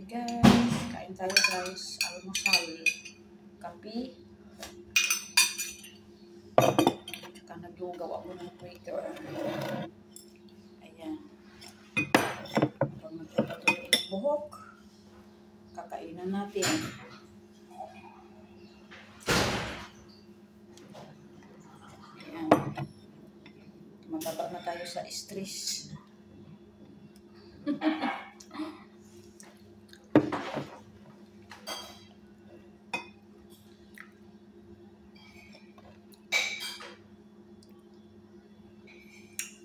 Okay guys, kain tayo guys. Almusal. Kape. Tsaka naglugaw ako ng waiter. Ayan. Pag magpapatuloy ng buhok, kakainan natin. Ayan. Mataba na tayo sa stress.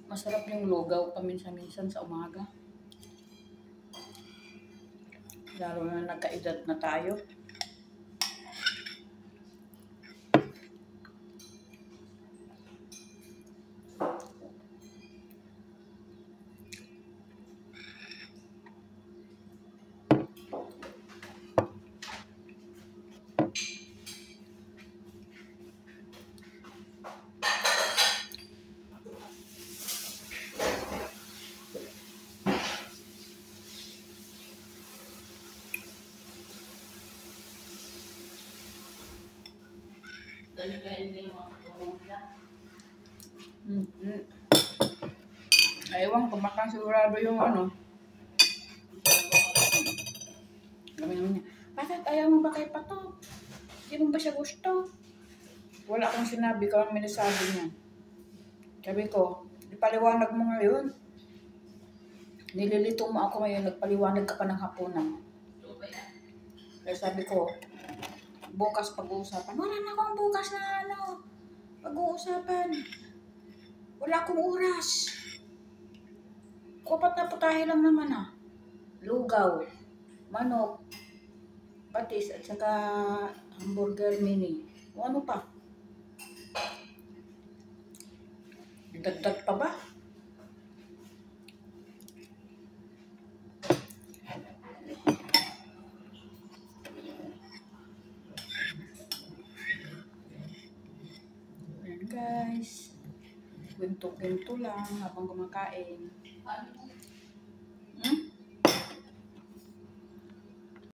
Masarap yung lugaw paminsan-minsan sa umaga. Lalo na nagka-edad na tayo. Ewan ko, baka sigurado yung ano. Kami naman niya, bakit ayaw mo ba kay Pato? Hindi mo ba siya gusto? Wala akong sinabi, kung may nasabi niya. Sabi ko, ipaliwanag mo ngayon. Nililito mo ako ngayon, nagpaliwanag ka pa ng hapunan. Kaya sabi ko, bukas pag-uusapan. Wala na akong bukas na ano, pag-uusapan. Wala akong oras. Kupat na putahe lang naman ah. Lugaw, manok, patis at saka hamburger mini. O ano pa? Dagdag pa ba? Ayan guys. Gwento-gwento lang habang kumakain.